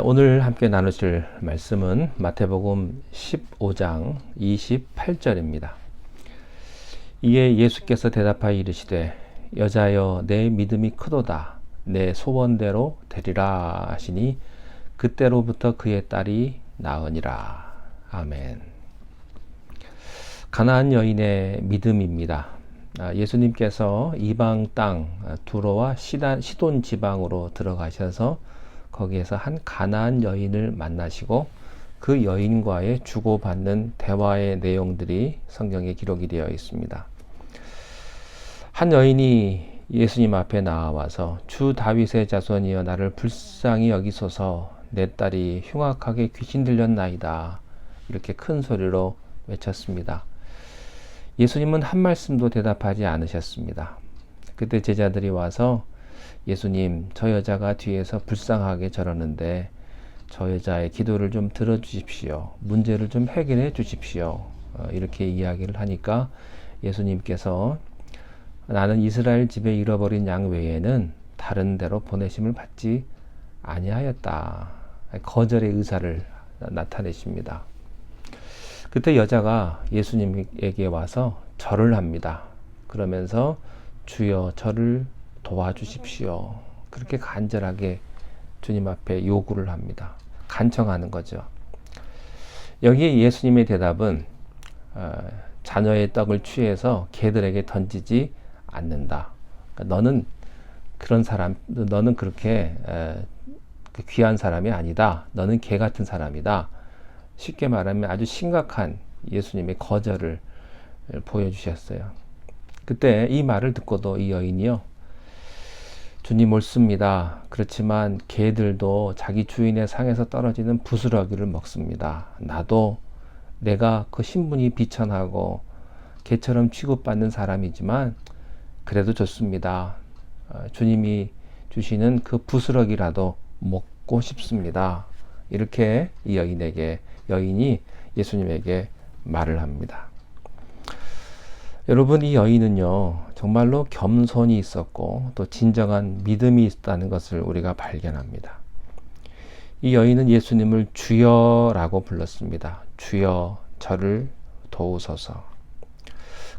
오늘 함께 나누실 말씀은 마태복음 15장 28절입니다. 이에 예수께서 대답하여 이르시되 여자여 내 믿음이 크도다 내 소원대로 되리라 하시니 그때로부터 그의 딸이 나으니라. 아멘. 가나안 여인의 믿음입니다. 예수님께서 이방 땅 두로와 시돈 지방으로 들어가셔서 거기에서 한 가나안 여인을 만나시고 그 여인과의 주고받는 대화의 내용들이 성경에 기록이 되어 있습니다. 한 여인이 예수님 앞에 나와서 주 다윗의 자손이여 나를 불쌍히 여기소서 내 딸이 흉악하게 귀신 들렸나이다 이렇게 큰 소리로 외쳤습니다. 예수님은 한 말씀도 대답하지 않으셨습니다. 그때 제자들이 와서 예수님, 저 여자가 뒤에서 불쌍하게 저러는데 저 여자의 기도를 좀 들어주십시오. 문제를 좀 해결해 주십시오. 이렇게 이야기를 하니까 예수님께서 나는 이스라엘 집에 잃어버린 양 외에는 다른 데로 보내심을 받지 아니하였다. 거절의 의사를 나타내십니다. 그때 여자가 예수님에게 와서 절을 합니다. 그러면서 주여 저를 도와주십시오. 그렇게 간절하게 주님 앞에 요구를 합니다. 간청하는 거죠. 여기에 예수님의 대답은 자녀의 떡을 취해서 개들에게 던지지 않는다. 그러니까 너는 그런 사람, 너는 그렇게 귀한 사람이 아니다. 너는 개 같은 사람이다. 쉽게 말하면 아주 심각한 예수님의 거절을 보여주셨어요. 그때 이 말을 듣고도 이 여인이요, 주님 옳습니다. 그렇지만 개들도 자기 주인의 상에서 떨어지는 부스러기를 먹습니다. 나도 내가 그 신분이 비천하고 개처럼 취급받는 사람이지만 그래도 좋습니다. 주님이 주시는 그 부스러기라도 먹고 싶습니다. 이렇게 이 여인이 예수님에게 말을 합니다. 여러분, 이 여인은요 정말로 겸손이 있었고 또 진정한 믿음이 있다는 것을 우리가 발견합니다. 이 여인은 예수님을 주여라고 불렀습니다. 주여 저를 도우소서.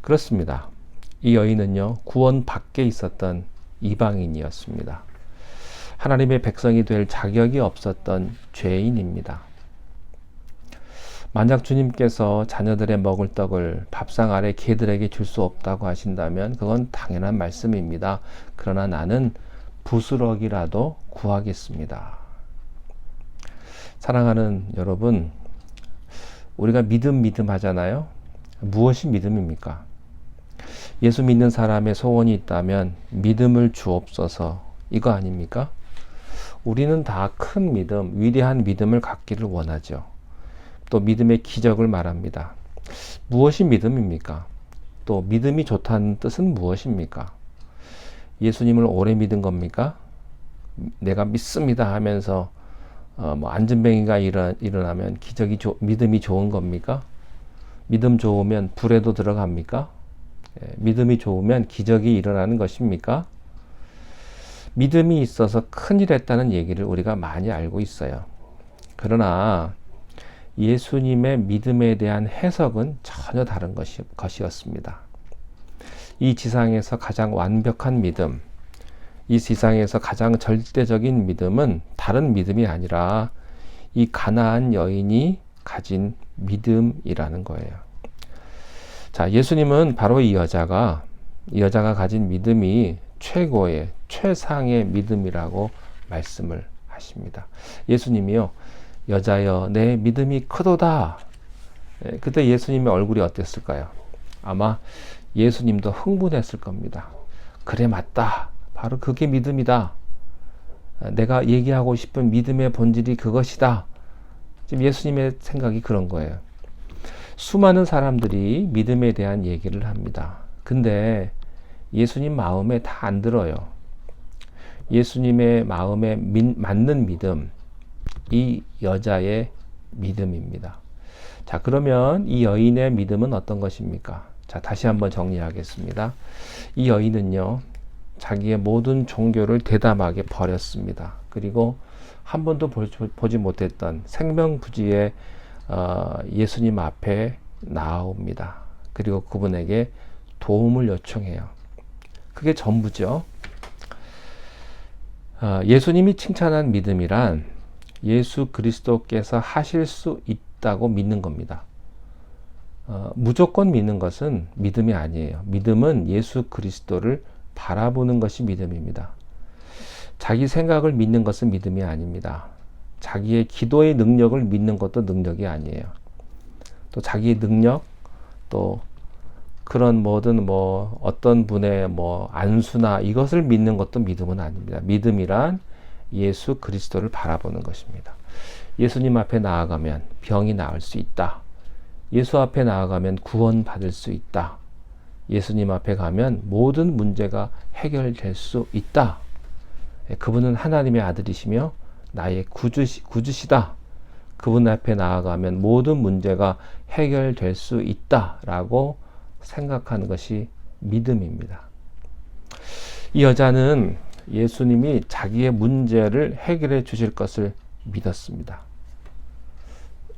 그렇습니다. 이 여인은요 구원 밖에 있었던 이방인이었습니다. 하나님의 백성이 될 자격이 없었던 죄인입니다. 만약 주님께서 자녀들의 먹을 떡을 밥상 아래 개들에게 줄 수 없다고 하신다면 그건 당연한 말씀입니다. 그러나 나는 부스러기라도 구하겠습니다. 사랑하는 여러분, 우리가 믿음 하잖아요. 무엇이 믿음입니까? 예수 믿는 사람의 소원이 있다면 믿음을 주옵소서 이거 아닙니까? 우리는 다 큰 믿음, 위대한 믿음을 갖기를 원하죠. 또 믿음의 기적을 말합니다. 무엇이 믿음입니까? 또 믿음이 좋다는 뜻은 무엇입니까? 예수님을 오래 믿은 겁니까? 내가 믿습니다 하면서 안전뱅이가 일어나면 믿음이 좋은 겁니까? 믿음 좋으면 불에도 들어갑니까? 믿음이 좋으면 기적이 일어나는 것입니까? 믿음이 있어서 큰일 했다는 얘기를 우리가 많이 알고 있어요. 그러나 예수님의 믿음에 대한 해석은 전혀 다른 것이었습니다. 이 지상에서 가장 완벽한 믿음, 이 지상에서 가장 절대적인 믿음은 다른 믿음이 아니라 이 가나안 여인이 가진 믿음이라는 거예요. 자, 예수님은 바로 이 여자가 가진 믿음이 최고의 최상의 믿음이라고 말씀을 하십니다. 예수님이요, 여자여 내 믿음이 크도다. 그때 예수님의 얼굴이 어땠을까요? 아마 예수님도 흥분했을 겁니다. 그래, 맞다. 바로 그게 믿음이다. 내가 얘기하고 싶은 믿음의 본질이 그것이다. 지금 예수님의 생각이 그런 거예요. 수많은 사람들이 믿음에 대한 얘기를 합니다. 근데 예수님 마음에 다 안 들어요. 예수님의 마음에 맞는 믿음, 이 여자의 믿음입니다. 자, 그러면 이 여인의 믿음은 어떤 것입니까? 자, 다시 한번 정리하겠습니다. 이 여인은요, 자기의 모든 종교를 대담하게 버렸습니다. 그리고 한 번도 보지 못했던 생명부지의 예수님 앞에 나옵니다. 그리고 그분에게 도움을 요청해요. 그게 전부죠. 예수님이 칭찬한 믿음이란 예수 그리스도께서 하실 수 있다고 믿는 겁니다. 무조건 믿는 것은 믿음이 아니에요. 믿음은 예수 그리스도를 바라보는 것이 믿음입니다. 자기 생각을 믿는 것은 믿음이 아닙니다. 자기의 기도의 능력을 믿는 것도 능력이 아니에요. 또 자기의 능력, 또 그런 뭐든 어떤 분의 안수나 이것을 믿는 것도 믿음은 아닙니다. 믿음이란 예수 그리스도를 바라보는 것입니다. 예수님 앞에 나아가면 병이 나을 수 있다. 예수 앞에 나아가면 구원받을 수 있다. 예수님 앞에 가면 모든 문제가 해결될 수 있다. 그분은 하나님의 아들이시며 나의 구주시다. 그분 앞에 나아가면 모든 문제가 해결될 수 있다라고 생각하는 것이 믿음입니다. 이 여자는 예수님이 자기의 문제를 해결해 주실 것을 믿었습니다.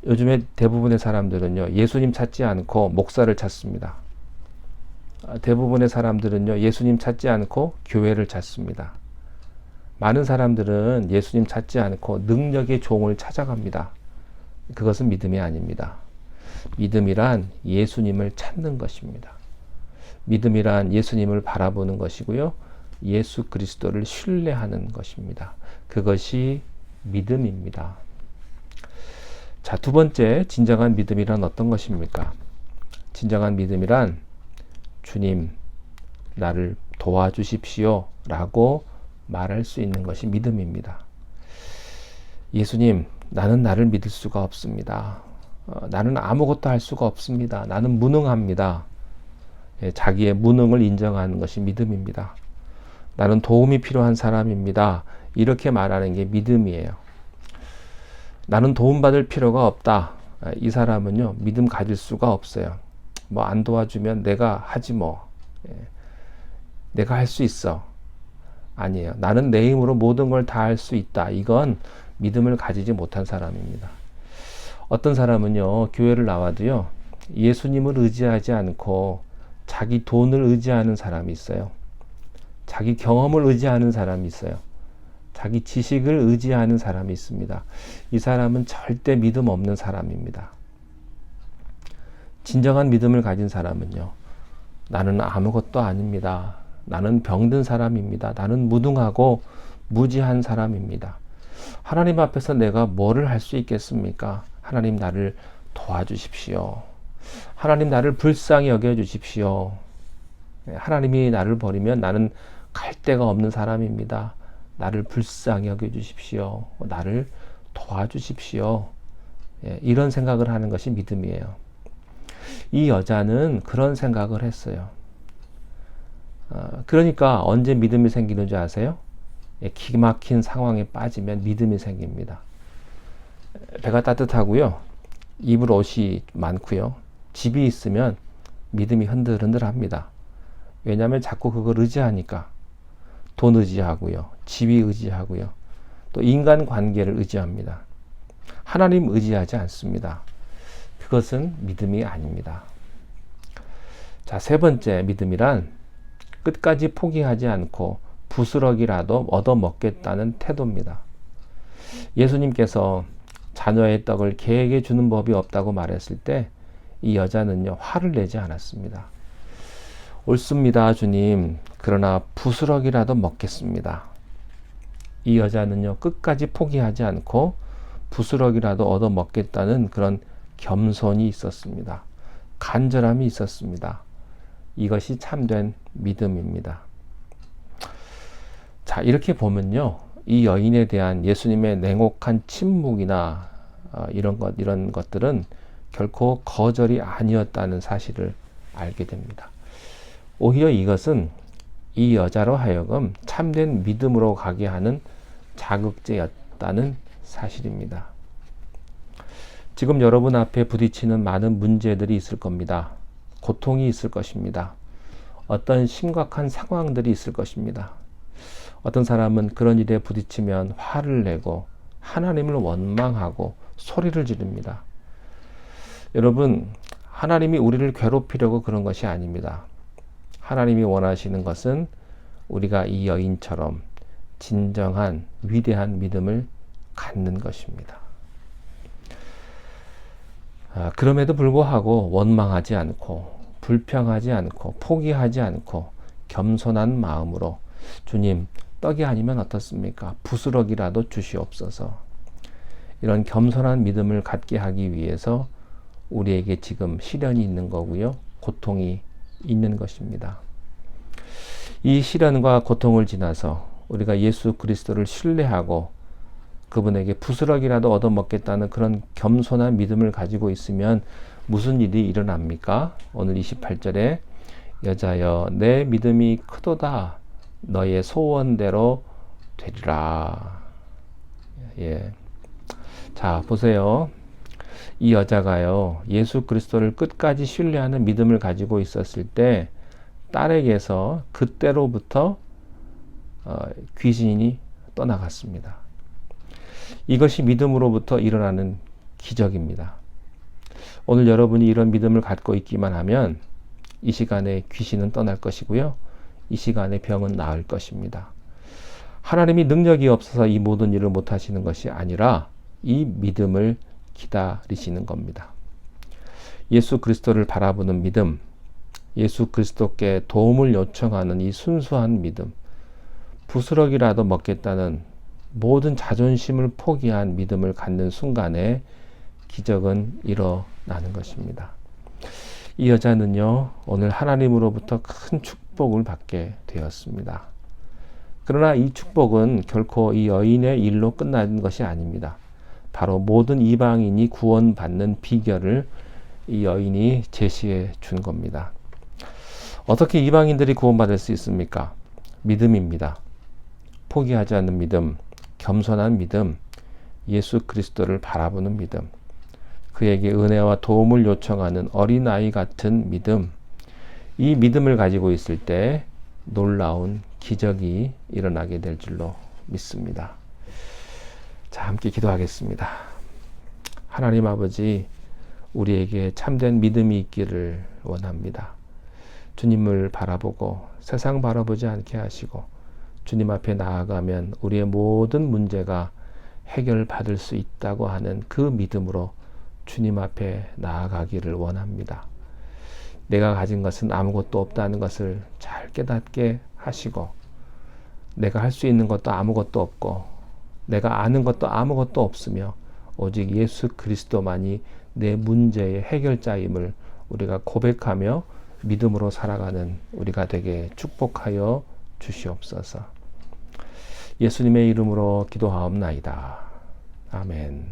요즘에 대부분의 사람들은요, 예수님 찾지 않고 목사를 찾습니다. 대부분의 사람들은요, 예수님 찾지 않고 교회를 찾습니다. 많은 사람들은 예수님 찾지 않고 능력의 종을 찾아갑니다. 그것은 믿음이 아닙니다. 믿음이란 예수님을 찾는 것입니다. 믿음이란 예수님을 바라보는 것이고요. 예수 그리스도를 신뢰하는 것입니다. 그것이 믿음입니다. 자, 두 번째, 진정한 믿음이란 어떤 것입니까? 진정한 믿음이란 주님, 나를 도와주십시오 라고 말할 수 있는 것이 믿음입니다. 예수님, 나는 나를 믿을 수가 없습니다. 나는 아무것도 할 수가 없습니다. 나는 무능합니다. 자기의 무능을 인정하는 것이 믿음입니다. 나는 도움이 필요한 사람입니다. 이렇게 말하는 게 믿음이에요. 나는 도움받을 필요가 없다. 이 사람은요, 믿음 가질 수가 없어요. 안 도와주면 내가 하지 뭐. 내가 할 수 있어. 아니에요. 나는 내 힘으로 모든 걸 다 할 수 있다. 이건 믿음을 가지지 못한 사람입니다. 어떤 사람은요, 교회를 나와도요, 예수님을 의지하지 않고 자기 돈을 의지하는 사람이 있어요. 자기 경험을 의지하는 사람이 있어요. 자기 지식을 의지하는 사람이 있습니다. 이 사람은 절대 믿음 없는 사람입니다. 진정한 믿음을 가진 사람은요, 나는 아무것도 아닙니다. 나는 병든 사람입니다. 나는 무능하고 무지한 사람입니다. 하나님 앞에서 내가 뭐를 할 수 있겠습니까? 하나님 나를 도와주십시오. 하나님 나를 불쌍히 여겨주십시오. 하나님이 나를 버리면 나는 갈 데가 없는 사람입니다. 나를 불쌍히 여겨주십시오. 나를 도와주십시오. 이런 생각을 하는 것이 믿음이에요. 이 여자는 그런 생각을 했어요. 그러니까 언제 믿음이 생기는 줄 아세요? 기막힌 상황에 빠지면 믿음이 생깁니다. 배가 따뜻하고요. 입을 옷이 많고요. 집이 있으면 믿음이 흔들흔들합니다. 왜냐하면 자꾸 그걸 의지하니까. 돈 의지하고요. 집이 의지하고요. 또 인간관계를 의지합니다. 하나님 의지하지 않습니다. 그것은 믿음이 아닙니다. 자, 세 번째 믿음이란 끝까지 포기하지 않고 부스럭이라도 얻어먹겠다는 태도입니다. 예수님께서 자녀의 떡을 개에게 주는 법이 없다고 말했을 때 이 여자는요, 화를 내지 않았습니다. 옳습니다, 주님. 그러나 부스럭이라도 먹겠습니다. 이 여자는요, 끝까지 포기하지 않고 부스럭이라도 얻어먹겠다는 그런 겸손이 있었습니다. 간절함이 있었습니다. 이것이 참된 믿음입니다. 자, 이렇게 보면요, 이 여인에 대한 예수님의 냉혹한 침묵이나 이런 것들은 결코 거절이 아니었다는 사실을 알게 됩니다. 오히려 이것은 이 여자로 하여금 참된 믿음으로 가게 하는 자극제였다는 사실입니다. 지금 여러분 앞에 부딪히는 많은 문제들이 있을 겁니다. 고통이 있을 것입니다. 어떤 심각한 상황들이 있을 것입니다. 어떤 사람은 그런 일에 부딪히면 화를 내고 하나님을 원망하고 소리를 지릅니다. 여러분, 하나님이 우리를 괴롭히려고 그런 것이 아닙니다. 하나님이 원하시는 것은 우리가 이 여인처럼 진정한 위대한 믿음을 갖는 것입니다. 그럼에도 불구하고 원망하지 않고 불평하지 않고 포기하지 않고 겸손한 마음으로 주님, 떡이 아니면 어떻습니까? 부스러기라도 주시옵소서. 이런 겸손한 믿음을 갖게 하기 위해서 우리에게 지금 시련이 있는 거고요. 고통이 있는 것입니다. 이 시련과 고통을 지나서 우리가 예수 그리스도를 신뢰하고 그분에게 부스러기라도 얻어먹겠다는 그런 겸손한 믿음을 가지고 있으면 무슨 일이 일어납니까? 오늘 28절에 여자여 내 믿음이 크도다 너의 소원대로 되리라. 예. 자, 보세요. 이 여자가요, 예수 그리스도를 끝까지 신뢰하는 믿음을 가지고 있었을 때 딸에게서 그때로부터 귀신이 떠나갔습니다. 이것이 믿음으로부터 일어나는 기적입니다. 오늘 여러분이 이런 믿음을 갖고 있기만 하면 이 시간에 귀신은 떠날 것이고요. 이 시간에 병은 나을 것입니다. 하나님이 능력이 없어서 이 모든 일을 못하시는 것이 아니라 이 믿음을 기다리시는 겁니다. 예수 그리스도를 바라보는 믿음, 예수 그리스도께 도움을 요청하는 이 순수한 믿음, 부스러기라도 먹겠다는 모든 자존심을 포기한 믿음을 갖는 순간에 기적은 일어나는 것입니다. 이 여자는요, 오늘 하나님으로부터 큰 축복을 받게 되었습니다. 그러나 이 축복은 결코 이 여인의 일로 끝난 것이 아닙니다. 바로 모든 이방인이 구원받는 비결을 이 여인이 제시해 준 겁니다. 어떻게 이방인들이 구원받을 수 있습니까? 믿음입니다. 포기하지 않는 믿음, 겸손한 믿음, 예수 그리스도를 바라보는 믿음, 그에게 은혜와 도움을 요청하는 어린아이 같은 믿음, 이 믿음을 가지고 있을 때 놀라운 기적이 일어나게 될 줄로 믿습니다. 자, 함께 기도하겠습니다. 하나님 아버지, 우리에게 참된 믿음이 있기를 원합니다. 주님을 바라보고 세상 바라보지 않게 하시고 주님 앞에 나아가면 우리의 모든 문제가 해결받을 수 있다고 하는 그 믿음으로 주님 앞에 나아가기를 원합니다. 내가 가진 것은 아무것도 없다는 것을 잘 깨닫게 하시고 내가 할 수 있는 것도 아무것도 없고 내가 아는 것도 아무것도 없으며 오직 예수 그리스도만이 내 문제의 해결자임을 우리가 고백하며 믿음으로 살아가는 우리가 되게 축복하여 주시옵소서. 예수님의 이름으로 기도하옵나이다. 아멘.